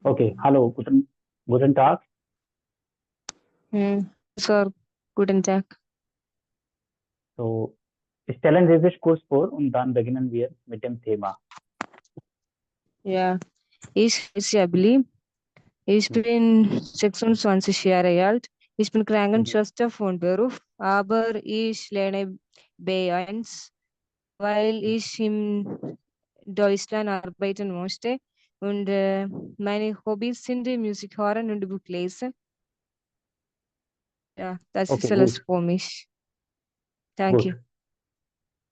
Okay, hallo, guten Tag. Sir, guten Tag. So, stellen Sie sich kurz vor und dann beginnen wir mit dem Thema. Ja, ich heiße Abli. Ich bin 26 Jahre alt. Ich bin Krankenschwester von Beruf, aber ich lerne B1, weil ich in Deutschland arbeiten möchte. Und meine Hobbys sind Musik hören und Buch lesen. Ja, das ist Okay, alles gut, für mich. gut. Danke.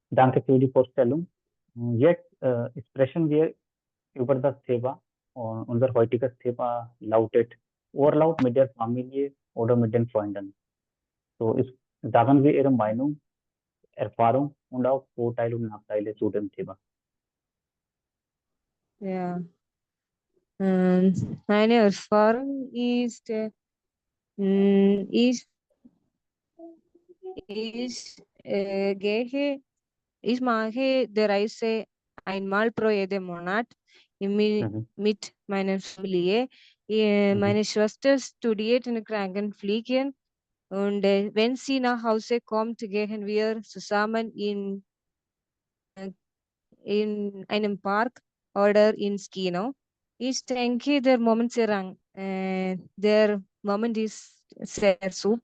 Danke für die Vorstellung. Jetzt sprechen wir über das Thema. Und unser heutiges Thema lautet Urlaub mit der Familie oder mit den Freunden. So, sagen wir Ihre Meinung, Erfahrung und auch Vorteile und Nachteile zu dem Thema. Ja, meine Erfahrung ist, ich gehe, ich mache die Reise einmal pro jeden Monat Mhm. mit meiner Familie. Mhm. Meine Schwester studiert in Krankenpflege und wenn sie nach Hause kommt, gehen wir zusammen in einem Park oder ins Kino. Ich denke, der Moment ist sehr super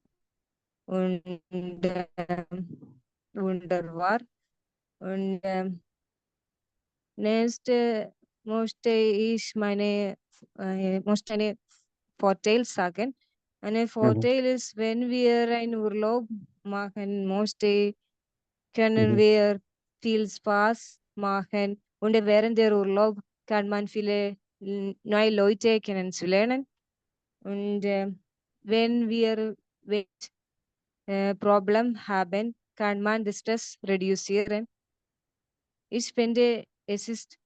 und wunderbar. Und nächste möchte eine Vorteil sagen. Ein Mhm. Vorteil ist, wenn wir einen Urlaub machen möchten, können Mhm. wir viel Spaß machen und während der Urlaub kann man viele neue Leute kennenzulernen. Und wenn wir Problem haben, kann man das Stress reduzieren. Ich finde, es ist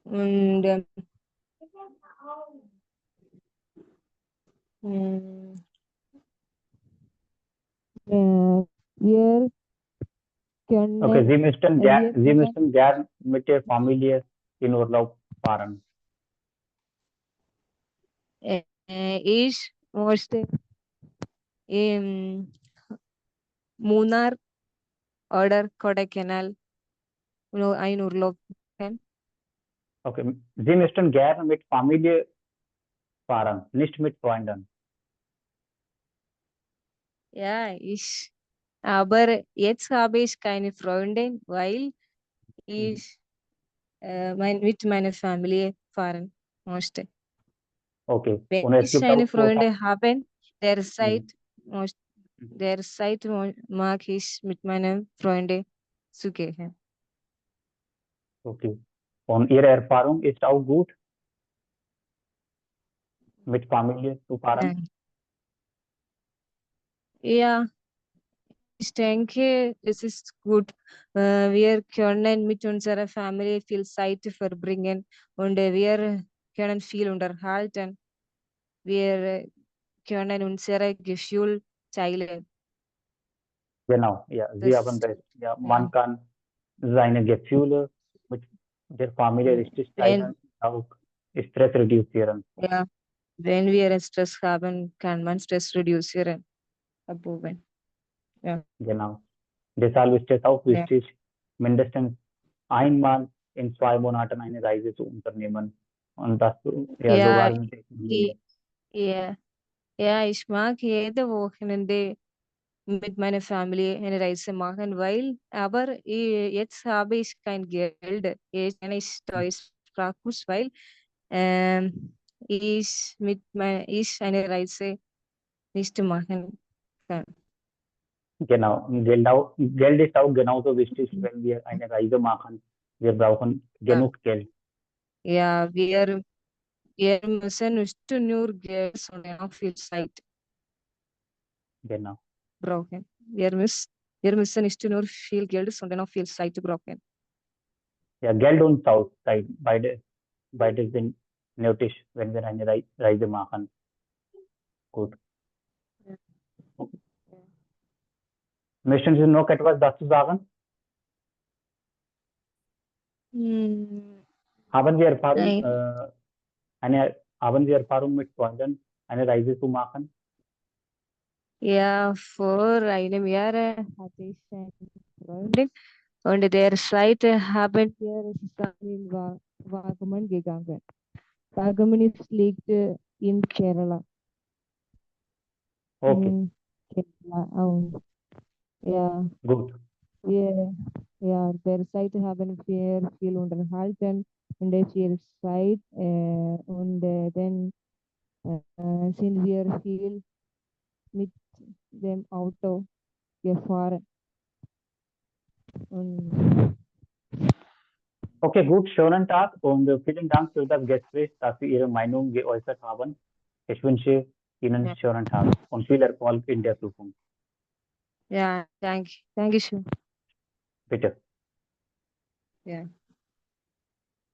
und mm, wir Okay, können wir Sie können müssten gern mit der Familie in Urlaub fahren. ich möchte im Munnar oder Kodaikanal ein Urlaub machen. Okay, Sie möchten gern mit Familie fahren, nicht mit Freunden. Ja, aber jetzt habe ich keine Freundin, weil Mhm. ich mit meiner Familie fahren möchte. Okay, Wenn und es ich gibt eine auch Vorteile. Freunde habe, derzeit, Mhm. möcht- Mhm. mag ich mit meinen Freunden zu gehen. Okay, und Ihre Erfahrung ist auch gut, mit Familie zu fahren? Ja, ich denke, es ist gut. Wir können mit unserer Familie viel Zeit verbringen und wir können viel unterhalten. Wir können unsere Gefühle teilen. Genau, ja, Sie haben Das, recht. Ja, ja. man kann seine Gefühle mit der Familie richtig teilen, Wenn, auch Stress reduzieren. ja, wenn wir Stress haben, kann man Stress reduzieren. Abbauen. Ja, Genau. Deshalb ist es auch ja. wichtig, mindestens einmal in 2 Monaten eine Reise zu unternehmen. Und das ja Ja, sogar mit der i- Familie. ja, ja, ich mag jede Wochenende mit meiner Familie eine Reise machen, aber jetzt habe ich kein Geld. Ich kann nicht Deutschsprachkurs, weil ich eine Reise nicht machen kann. Genau. Und Geld ist auch genauso wichtig, wenn wir eine Reise machen. Wir brauchen Ja, genug Geld. ja, wir müssen nicht nur Geld, sondern auch viel Zeit Genau. brauchen. Wir müssen nicht nur viel Geld, sondern auch viel Zeit brauchen. Ja, Geld und Zeit, beide sind nötig, wenn wir eine Reise machen. Gut. Möchten Sie noch etwas dazu sagen? Haben wir Erfahrung, Nein. haben wir Erfahrung mit Freunden, eine Reise zu machen? Ja, vor einem Jahr hatte ich eine Freundin und der Seite haben wir zusammen in Wagman gegangen. Wagman liegt in Kerala. Okay, In Kerala. Und ja, gut. der Seite haben wir viel unterhalten und der Zeit und dann sind wir viel mit dem Auto gefahren. Und Okay, gut, schönen Tag und vielen Dank für das Gespräch, dass Sie Ihre Meinung geäußert haben. Ich wünsche Ihnen einen schönen Tag und viel Erfolg in der Zukunft. ja, danke schön. Bitte. Ja.